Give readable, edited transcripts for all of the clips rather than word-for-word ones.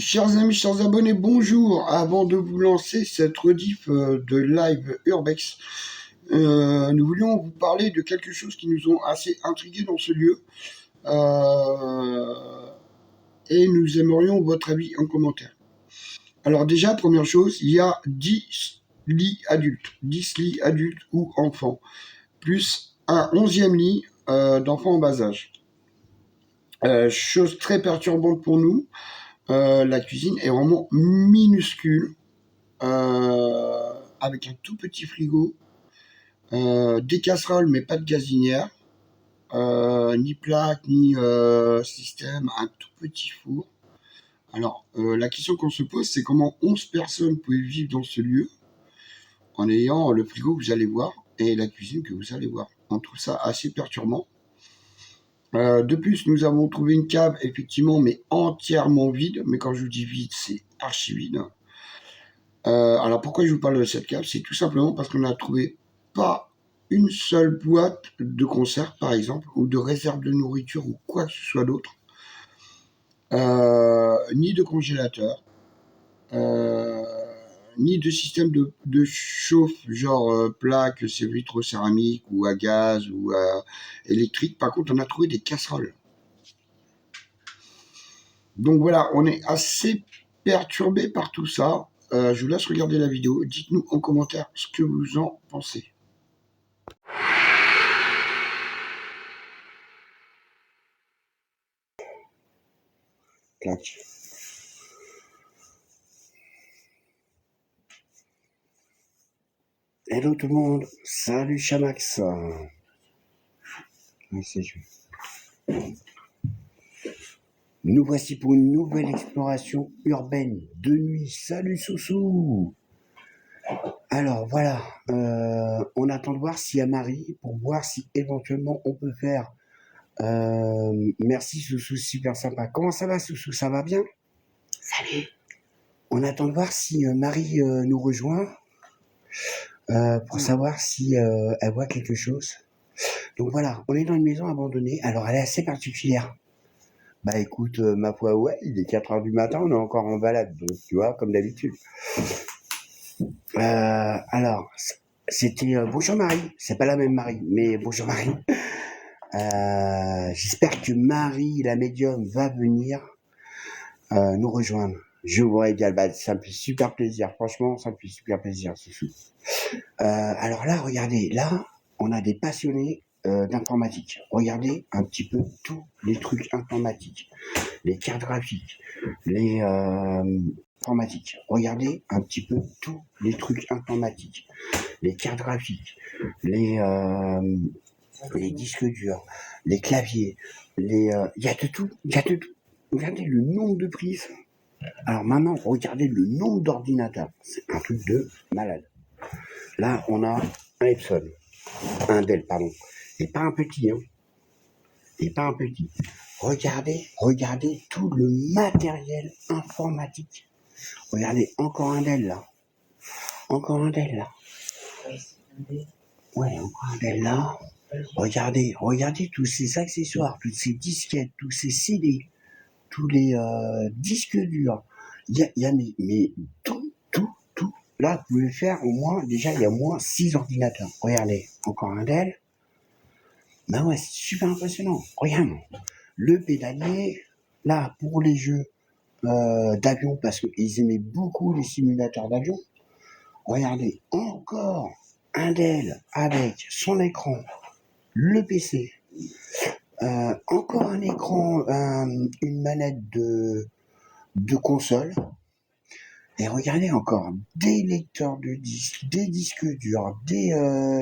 Chers amis, chers abonnés, bonjour. Avant de vous lancer cette rediff de live Urbex, nous voulions vous parler de quelque chose qui nous ont assez intrigués dans ce lieu. Et nous aimerions votre avis en commentaire. Alors déjà, première chose, il y a 10 lits adultes. 10 lits adultes ou enfants. Plus un 11e lit d'enfants en bas âge. Chose très perturbante pour nous. La cuisine est vraiment minuscule, avec un tout petit frigo, des casseroles mais pas de gazinière, ni plaque, ni système, un tout petit four. Alors, la question qu'on se pose, c'est comment 11 personnes pouvaient vivre dans ce lieu en ayant le frigo que vous allez voir et la cuisine que vous allez voir. On trouve ça assez perturbant. De plus, nous avons trouvé une cave, effectivement, mais entièrement vide. Mais quand je vous dis vide, c'est archi vide. Alors, pourquoi je vous parle de cette cave? C'est tout simplement parce qu'on n'a trouvé pas une seule boîte de conserve, par exemple, ou de réserve de nourriture, ou quoi que ce soit d'autre. Ni de congélateur, ni de système de chauffe, genre plaque, c'est vitrocéramique, ou à gaz, ou électrique. Par contre, on a trouvé des casseroles. Donc voilà, on est assez perturbé par tout ça. Je vous laisse regarder la vidéo. Dites-nous en commentaire ce que vous en pensez. Clac. Hello tout le monde, salut Chamax. Nous voici pour une nouvelle exploration urbaine de nuit. Salut Soussou. Alors voilà, on attend de voir s'il y a Marie pour voir si éventuellement on peut faire. Merci Soussou, super sympa. Comment ça va Soussou, ça va bien? Salut. On attend de voir si Marie nous rejoint pour savoir si elle voit quelque chose. Donc voilà, on est dans une maison abandonnée. Alors elle est assez particulière. Bah écoute, ma foi, ouais, il est 4h du matin, on est encore en balade, donc tu vois, comme d'habitude. Alors, c'était bonjour Marie, c'est pas la même Marie, mais bonjour Marie. J'espère que Marie, la médium, va venir nous rejoindre. Je vous régale, bah, ça me fait super plaisir, franchement, ça me fait super plaisir, c'est fou. Alors là, regardez, là, on a des passionnés d'informatique. Regardez un petit peu tous les trucs informatiques, les cartes graphiques, les informatiques. Regardez un petit peu tous les trucs informatiques, les cartes graphiques, les disques durs, les claviers, il y a de tout, il y a de tout. Regardez le nombre de prises. Alors maintenant, regardez le nombre d'ordinateurs. C'est un truc de malade. Là, on a un Epson, un Dell, pardon. Et pas un petit, hein. Et pas un petit. Regardez tout le matériel informatique. Regardez, encore un Dell, là. Encore un Dell, là. Ouais, encore un Dell, là. Regardez tous ces accessoires, toutes ces disquettes, tous ces CD, tous les disques durs. Il y a mais tout. Là, vous pouvez faire au moins, déjà, il y a au moins 6 ordinateurs. Regardez, encore un Dell. Ben ouais, c'est super impressionnant. Regarde, le pédalier, là, pour les jeux d'avion, parce qu'ils aimaient beaucoup les simulateurs d'avion. Regardez, encore un Dell avec son écran, le PC, encore un écran, une manette de console. Et regardez encore, des lecteurs de disques, des disques durs, des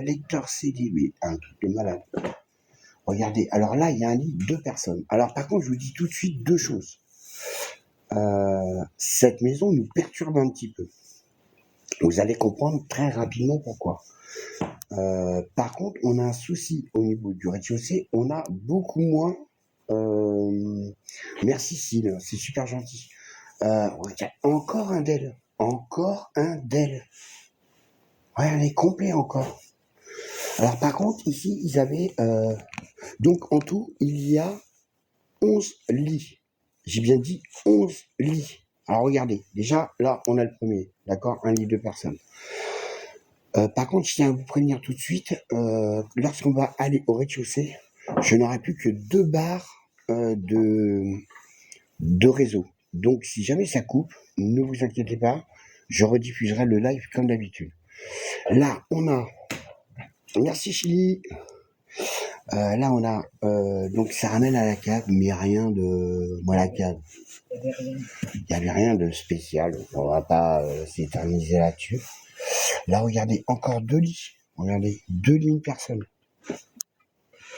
lecteurs CD, mais un truc de malade. Regardez, alors là, il y a un lit, 2 personnes. Alors par contre, je vous dis tout de suite 2 choses. Cette maison nous perturbe un petit peu. Vous allez comprendre très rapidement pourquoi. Par contre, on a un souci au niveau du rez-de-chaussée, on a beaucoup moins... Merci Cyle, c'est super gentil. Regarde, encore un Dell. Regardez, complet encore. Alors par contre, ici, ils avaient... donc en tout, il y a 11 lits. J'ai bien dit 11 lits. Alors regardez, déjà là on a le premier, d'accord, un lit de personnes. Par contre, je tiens à vous prévenir tout de suite, lorsqu'on va aller au rez-de-chaussée, je n'aurai plus que 2 barres de réseau. Donc si jamais ça coupe, ne vous inquiétez pas, je rediffuserai le live comme d'habitude. Là, on a... Merci Chili. Là, on a... donc ça ramène à la cave, mais rien de... Moi, la cave, il n'y avait rien de spécial. On va pas s'éterniser là-dessus. Là, regardez, encore 2 lits. Regardez, 2 lits de personnes. Vous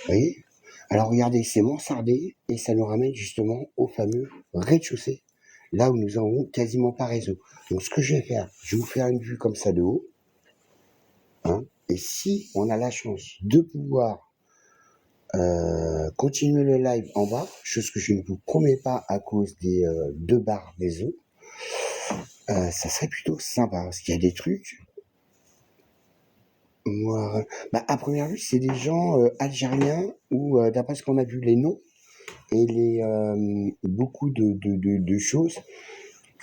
voyez? Alors regardez, c'est mansardé et ça nous ramène justement au fameux rez-de-chaussée, là où nous n'avons quasiment pas réseau. Donc ce que je vais faire, je vais vous faire une vue comme ça de haut. Hein, et si on a la chance de pouvoir continuer le live en bas, chose que je ne vous promets pas à cause des 2 barres réseau, ça serait plutôt sympa parce qu'il y a des trucs. Moi, à première vue, c'est des gens algériens ou d'après ce qu'on a vu les noms et beaucoup de choses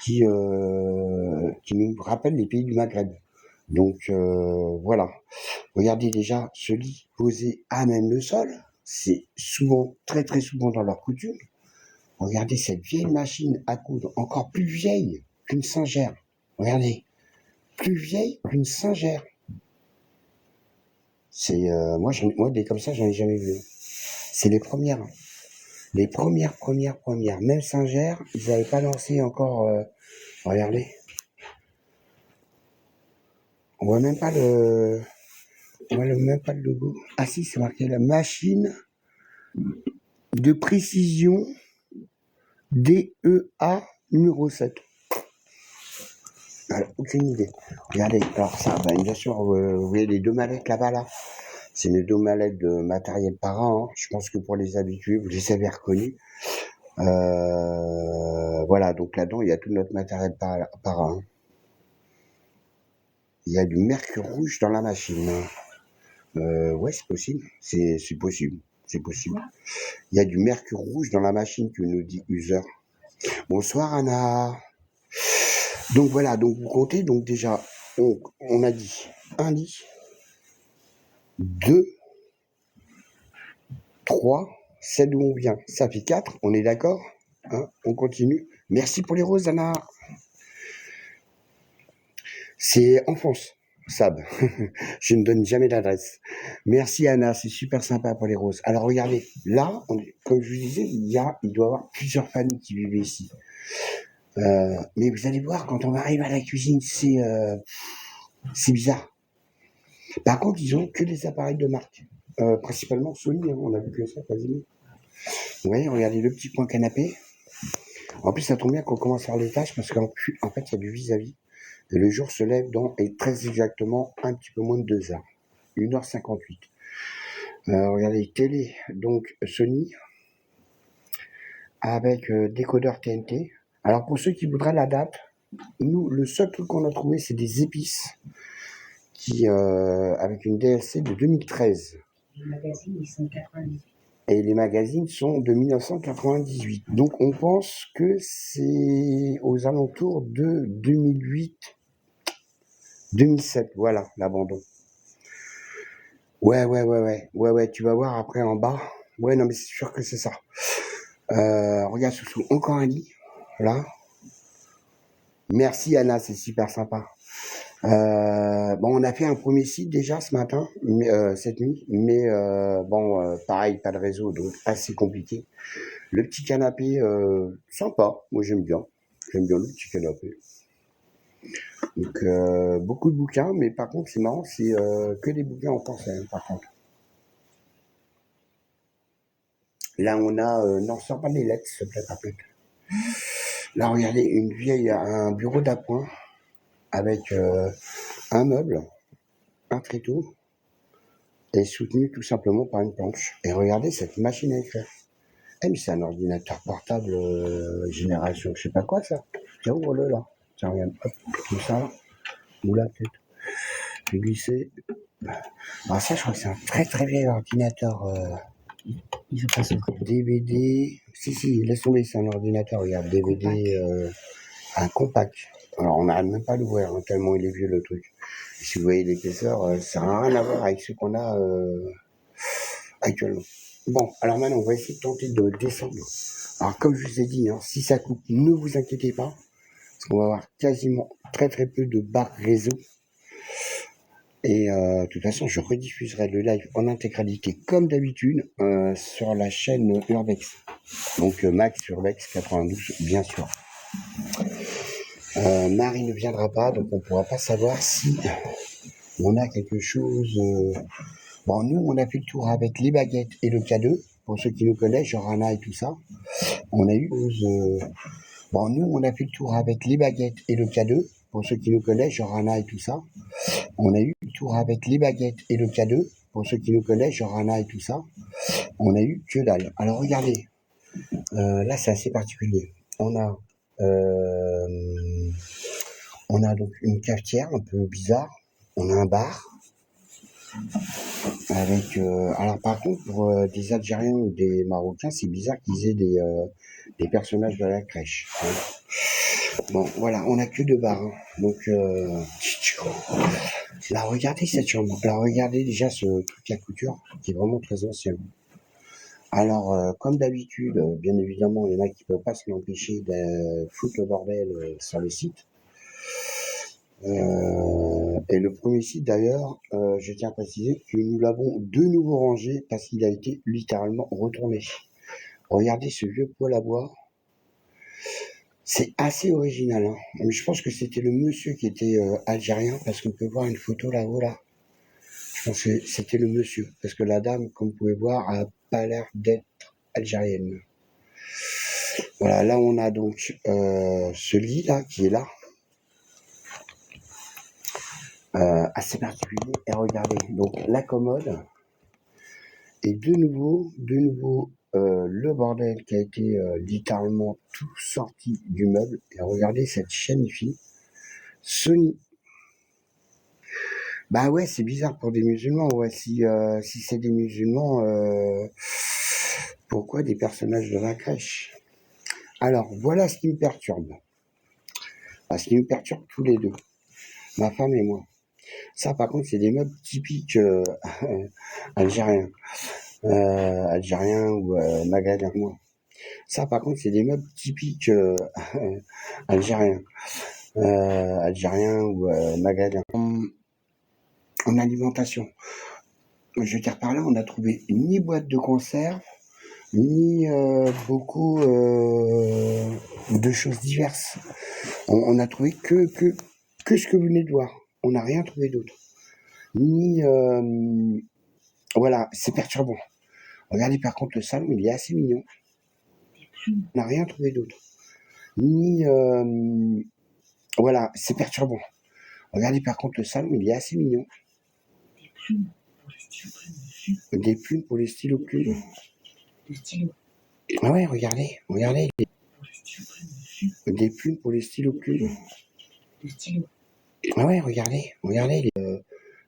qui nous rappellent les pays du Maghreb. Donc voilà. Regardez déjà ce lit posé à même le sol. C'est souvent, très très souvent dans leur coutume. Regardez cette vieille machine à coudre, encore plus vieille qu'une singère. Regardez, plus vieille qu'une singère. C'est moi des comme ça, j'en ai jamais vu. C'est les premières. Les premières. Même singères, ils n'avaient pas lancé encore. Regardez. On voit même pas le logo. Ah si, c'est marqué la machine de précision DEA numéro 7. Alors, aucune idée. Regardez, alors ça, bien sûr, vous voyez les 2 mallettes là-bas, là. C'est mes 2 mallettes de matériel parent. Hein. Je pense que pour les habitués, vous les avez reconnus. Voilà, donc là-dedans, il y a tout notre matériel parent. Hein. Il y a du mercure rouge dans la machine. Ouais, c'est possible. C'est possible. C'est possible. Il y a du mercure rouge dans la machine que nous dit User. Bonsoir Anna. Donc voilà, donc vous comptez, donc déjà, on a dit 1 lit, 2, 3, celle d'où on vient, ça fait 4, on est d'accord, hein, on continue. Merci pour les roses Anna. C'est en France, Sab. Je ne donne jamais d'adresse. Merci Anna, c'est super sympa pour les roses. Alors regardez, là, comme je vous disais, il doit y avoir plusieurs familles qui vivent ici. Mais vous allez voir, quand on arrive à la cuisine, c'est bizarre. Par contre, ils ont que des appareils de marque. Principalement Sony, hein, on a vu que ça quasiment. Vous voyez, regardez le petit coin canapé. En plus, ça tombe bien qu'on commence par l'étage parce qu'en fait, il y a du vis-à-vis. Et le jour se lève dans, et très exactement, un petit peu moins de 2 heures. 1h58. Regardez, télé, donc Sony, avec décodeur TNT. Alors, pour ceux qui voudraient la date, nous, le seul truc qu'on a trouvé, c'est des épices avec une DLC de 2013. Les magazines, ils sont de 98. Et les magazines sont de 1998. Donc, on pense que c'est aux alentours de 2008, 2007. Voilà, l'abandon. Ouais, tu vas voir après en bas. Ouais, non, mais c'est sûr que c'est ça. Regarde, Soussou, encore un lit. Là. Merci, Anna, c'est super sympa. On a fait un premier site déjà ce matin, cette nuit, mais pareil, pas de réseau, donc assez compliqué. Le petit canapé, sympa, moi j'aime bien le petit canapé. Donc beaucoup de bouquins, mais par contre c'est marrant, c'est que des bouquins en français, hein, par contre. Là on a, non, sors pas les lettres, s'il te plaît, par contre. Là regardez, un bureau d'appoint avec un meuble, un tréteau, est soutenu tout simplement par une planche. Et regardez cette machine à écrire. Mais c'est un ordinateur portable génération, je sais pas quoi ça. Tiens, ouvre-le là. Tiens, regarde, hop, comme ça. Ou là peut-être. Je vais glisser. Alors ça, je crois que c'est un très très vieil ordinateur. Il veut pas s'ouvrir. DVD. Si, laisse tomber, c'est un ordinateur. Regarde, DVD. un compact. Alors on n'arrive même pas à l'ouvrir, hein, tellement il est vieux le truc. Et si vous voyez l'épaisseur, ça n'a rien à voir avec ce qu'on a actuellement. Bon, alors maintenant on va essayer de tenter de descendre. Alors comme je vous ai dit, hein, si ça coupe, ne vous inquiétez pas, parce qu'on va avoir quasiment très peu de barres réseau. Et de toute façon, je rediffuserai le live en intégralité comme d'habitude sur la chaîne Urbex. Donc Max Urbex 92, bien sûr. Marie ne viendra pas, donc on ne pourra pas savoir si on a quelque chose. Bon, nous, on a fait le tour avec les baguettes et le K2. Pour ceux qui nous connaissent, Jorana et tout ça. On a eu. Bon, nous, on a fait le tour avec les baguettes et le K2. Pour ceux qui nous connaissent, Jorana et tout ça. On a eu le tour avec les baguettes et le K2. Pour ceux qui nous connaissent, Jorana et tout ça. On a eu que dalle. Alors regardez, là c'est assez particulier. On a donc une cafetière un peu bizarre. On a un bar avec. Alors par contre, pour des Algériens ou des Marocains, c'est bizarre qu'ils aient des personnages de la crèche. Hein. Bon, voilà, on a que deux bars. Hein. Donc, là, regardez cette chambre. Alors, regardez déjà ce truc à couture qui est vraiment très ancien. Alors, comme d'habitude, bien évidemment, il y en a qui ne peuvent pas se l'empêcher de foutre le bordel sur le site. Et le premier site, d'ailleurs, je tiens à préciser que nous l'avons de nouveau rangé parce qu'il a été littéralement retourné. Regardez ce vieux poêle à bois. C'est assez original. Hein. Mais je pense que c'était le monsieur qui était algérien parce qu'on peut voir une photo là-haut, là. Je pense que c'était le monsieur. Parce que la dame, comme vous pouvez voir, a pas l'air d'être algérienne. Voilà, là on a donc ce lit là qui est là. Assez particulier. Et regardez, donc la commode. Et de nouveau, le bordel qui a été littéralement tout sorti du meuble. Et regardez cette chaîne IFI. Sony. Bah ouais, c'est bizarre pour des musulmans. Ouais, si c'est des musulmans, pourquoi des personnages de la crèche? Alors, voilà ce qui me perturbe. Ce qui me perturbe tous les deux. Ma femme et moi. Ça, par contre, c'est des meubles typiques algériens. Algériens ou maghrébins, moi. Ça, par contre, c'est des meubles typiques algériens. Algériens ou maghrébins. En alimentation. Je veux dire par là, on n'a trouvé ni boîte de conserve, ni beaucoup de choses diverses. On a trouvé que ce que vous venez de voir. On n'a rien trouvé d'autre. Ni voilà, c'est perturbant. Regardez par contre le salon, il est assez mignon. On n'a rien trouvé d'autre. Ni voilà, c'est perturbant. Regardez par contre le salon, il est assez mignon. Des plumes pour les stylos plumes. Des stylos. Ah ouais, regardez. Des plumes pour les stylos plumes. Des stylos. Ah ouais, regardez. Les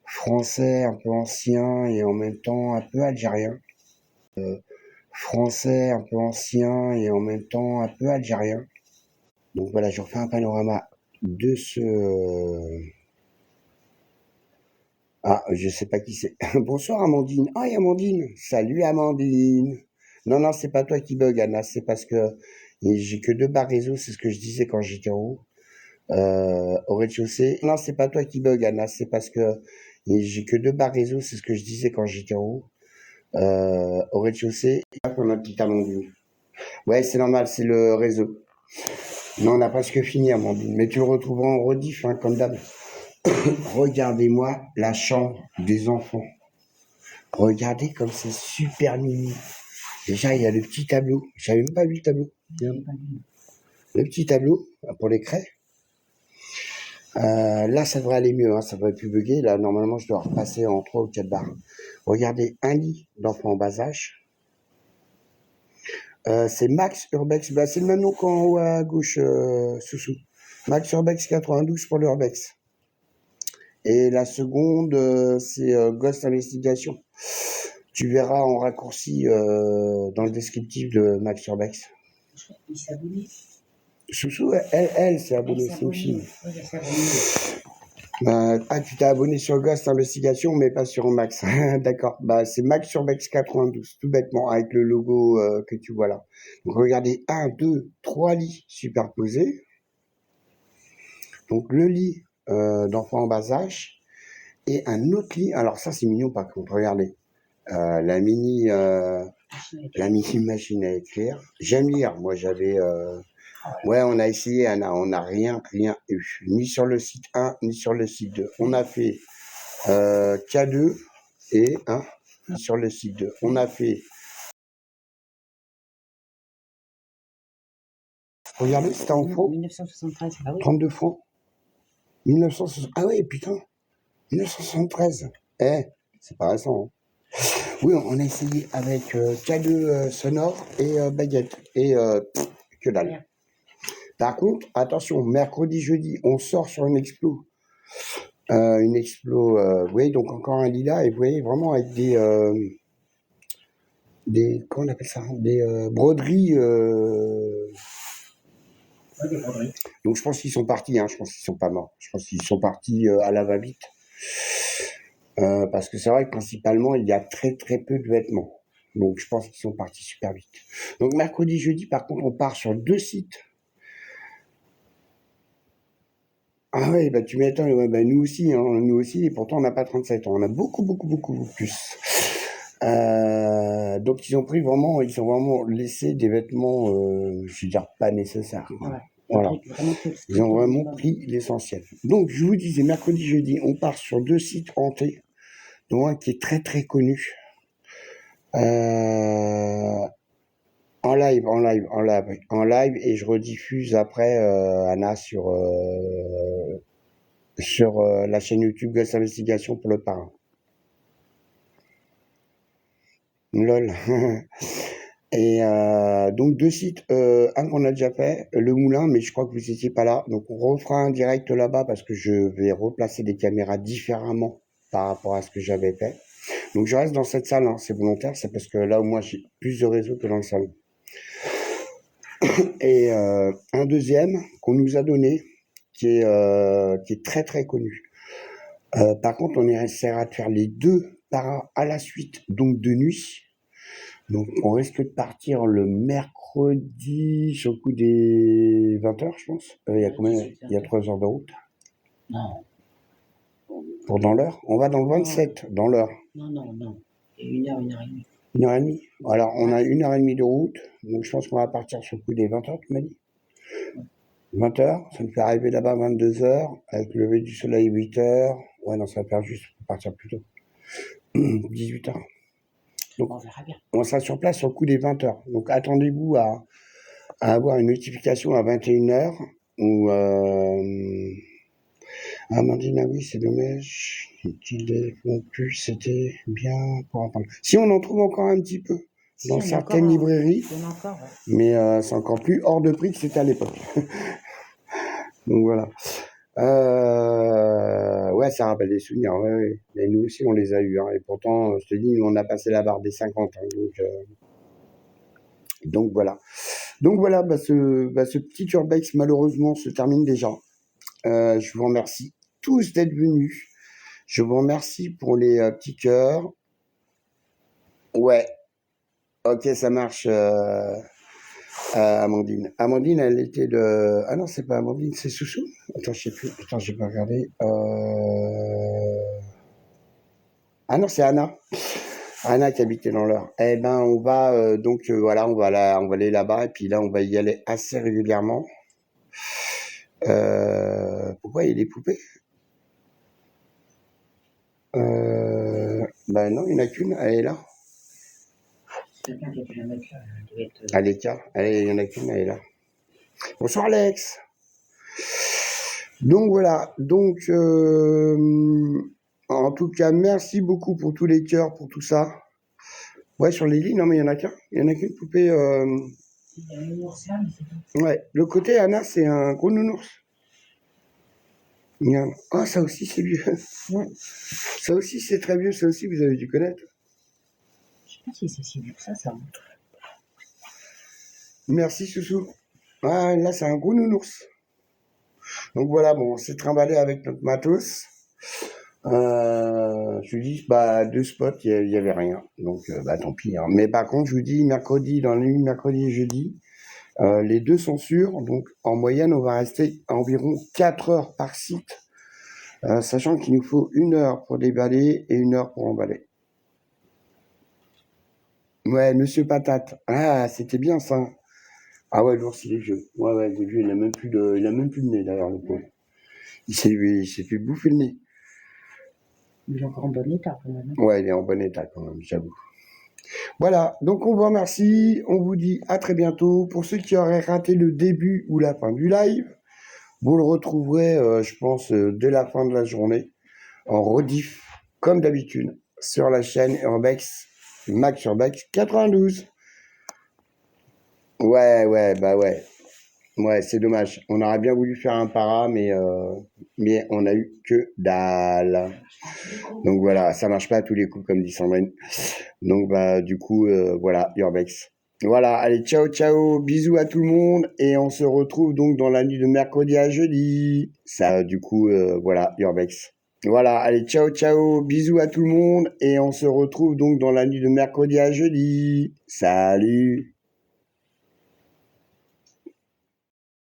français un peu anciens et en même temps un peu algériens. Français un peu anciens et en même temps un peu algériens. Donc voilà, je refais un panorama de ce... Ah, je sais pas qui c'est. Bonsoir Amandine. Ah, Amandine. Salut Amandine. Non, c'est pas toi qui bug, Anna. C'est parce que j'ai que deux barres réseau, c'est ce que je disais quand j'étais en haut. Au rez-de-chaussée. Non, c'est pas toi qui bug, Anna. C'est parce que j'ai que deux barres réseau, c'est ce que je disais quand j'étais en haut. Au rez-de-chaussée. Pour ma petite Amandine. Ouais, c'est normal, c'est le réseau. Non, on n'a presque fini, Amandine. Mais tu le retrouveras en rediff, hein, comme d'hab. Regardez-moi la chambre des enfants. Regardez comme c'est super mimi. Déjà, il y a le petit tableau. J'avais même pas vu le tableau. Le petit tableau pour les craies. Là, ça devrait aller mieux. Hein, ça devrait plus bugger. Là, normalement, je dois repasser en 3 ou 4 barres. Regardez, un lit d'enfant en bas âge. C'est Max Urbex. Bah, c'est le même nom qu'en haut à gauche, Soussou. Max Urbex 92 pour l'Urbex. Et la seconde, c'est Ghost Investigation. Tu verras en raccourci dans le descriptif de Max Urbex. Il s'est abonné. Soussou, elle s'est Elle abonnée, s'est c'est une fille. abonnée. Oui, elle s'est abonnée. Ah, tu t'es abonné sur Ghost Investigation, mais pas sur Max. D'accord. Bah, c'est Max sur Max 92, tout bêtement, avec le logo que tu vois là. Donc, regardez, 1, 2, 3 lits superposés. Donc, le lit d'enfant en bas âge et un autre lit. Alors, ça, c'est mignon par contre. Regardez. La mini machine à écrire. J'aime lire. Moi, j'avais... Ouais, on a essayé, Anna. On n'a rien eu. Ni sur le site 1, ni sur le site 2. On a fait K2 et sur le site 2. On a fait... Regardez, c'était en francs. 1973, ah oui. 32 francs. 1960. Ah ouais, putain. 1973. C'est pas récent. Hein. Oui, on a essayé avec K2 sonore et baguette. Et que dalle. Rien. Par contre, attention, mercredi, jeudi, on sort sur une explo. Vous voyez, donc encore un lilas, et vous voyez, vraiment avec des comment on appelle ça, des broderies. Ouais, des broderies. Donc je pense qu'ils sont partis, je pense qu'ils sont pas morts. Je pense qu'ils sont partis à la va-vite. Parce que c'est vrai que principalement, il y a très très peu de vêtements. Donc je pense qu'ils sont partis super vite. Donc mercredi, jeudi, par contre, on part sur 2 sites. Ah ouais, bah tu m'étonnes, ouais, bah nous aussi, et pourtant on n'a pas 37 ans, on a beaucoup plus. Donc ils ont vraiment laissé des vêtements, je veux dire, pas nécessaires. Quoi. Ouais. Voilà. Vraiment tout Ils ont vraiment pris l'essentiel. Donc je vous disais, mercredi, jeudi, on part sur 2 sites hantés, dont un qui est très très connu. En live, et je rediffuse après Anna sur la chaîne YouTube Ghost Investigation pour le parrain. Lol. Et donc 2 sites, un qu'on a déjà fait, le Moulin, mais je crois que vous n'étiez pas là. Donc on refera un direct là-bas parce que je vais replacer des caméras différemment par rapport à ce que j'avais fait. Donc je reste dans cette salle, c'est volontaire, c'est parce que là au moins j'ai plus de réseau que dans le salon. Et un deuxième qu'on nous a donné, qui est très très connu. Par contre, on essaiera de faire les 2 à la suite, donc de nuit. Donc, on risque de partir le mercredi sur le coup des 20h, je pense. Il y a combien? Il y a 3 heures de route. Non. Pour dans l'heure? On va dans le 27, dans l'heure. Non. Et 1 heure et demie. 1 heure et demie. Alors, on a 1 heure et demie de route. Donc, je pense qu'on va partir sur le coup des 20h, tu m'as dit? 20h, ça nous fait arriver là-bas à 22h, avec le lever du soleil 8h. Ouais, non, ça va faire juste pour partir plus tôt. 18h. Donc, on verra bien. On sera sur place sur le coup des 20h. Donc, attendez-vous à avoir une notification à 21h ou Amandine, ah oui, c'est dommage qu'ils les font plus, c'était bien pour apprendre. Si on en trouve encore un petit peu dans certaines librairies, mais c'est encore plus hors de prix que c'était à l'époque. Donc voilà. Ouais, ça rappelle des souvenirs, ouais. Mais nous aussi, on les a eus. Et pourtant, je te dis, nous, on a passé la barre des 50. Donc voilà. Donc voilà, ce petit urbex, malheureusement, se termine déjà. Je vous remercie tous d'être venus. Je vous remercie pour les petits cœurs. Ouais. Ok, ça marche, Amandine. Amandine, elle était de... Ah non, c'est pas Amandine, c'est Soussou. Attends, je sais plus. Attends, j'ai pas regardé. Ah non, c'est Anna. Anna qui habitait dans l'heure. Eh ben, on va voilà, on va aller là-bas et puis là, on va y aller assez régulièrement. Pourquoi il y a des poupées? Ben non, il n'y en a qu'une, elle est là. Quelqu'un qui a pu la mettre là, elle doit être... Aleka, il n'y en a qu'une, elle est là. Bonsoir Alex. Donc voilà, en tout cas, merci beaucoup pour tous les cœurs, pour tout ça. Ouais, sur les lits, non mais il n'y en a qu'un. Il n'y en a qu'une poupée. Il y a un nounours là, mais c'est tout. Ouais, le côté Anna, c'est un gros nounours. Ah, ça aussi, c'est vieux. Ouais. Ça aussi, c'est très vieux. Ça aussi, vous avez dû connaître. Je sais pas si c'est si vieux que ça. Merci, Soussou. Ouais, là, c'est un gros nounours. Donc voilà, bon, on s'est trimballé avec notre matos. Je vous dis, bah, 2 spots, il y avait rien. Donc, bah, tant pis, hein. Mais par contre, je vous dis, mercredi, dans la nuit, mercredi et jeudi, les 2 sont sûrs. Donc, en moyenne, on va rester à environ 4 heures par site, sachant qu'il nous faut 1 heure pour déballer et 1 heure pour emballer. Ouais, Monsieur Patate. Ah, c'était bien ça. Ah ouais, l'ours, il est vieux. Ouais, il est vieux. Il a même plus de nez, d'ailleurs, le pauvre. Il s'est fait bouffer le nez. Il est encore en bon état quand même. Ouais, il est en bon état quand même, j'avoue. Voilà, donc on vous remercie, on vous dit à très bientôt. Pour ceux qui auraient raté le début ou la fin du live, vous le retrouverez, je pense, dès la fin de la journée, en rediff, comme d'habitude, sur la chaîne Urbex, Max Urbex 92. Ouais, bah ouais. Ouais, c'est dommage. On aurait bien voulu faire un para, mais on a eu que dalle. Donc voilà, ça marche pas à tous les coups, comme dit Sandrine. Donc bah du coup, voilà, Urbex. Voilà, allez, ciao, ciao, bisous à tout le monde, et on se retrouve donc dans la nuit de mercredi à jeudi. Ça, du coup, voilà, Urbex. Voilà, allez, ciao, ciao, bisous à tout le monde, et on se retrouve donc dans la nuit de mercredi à jeudi. Salut!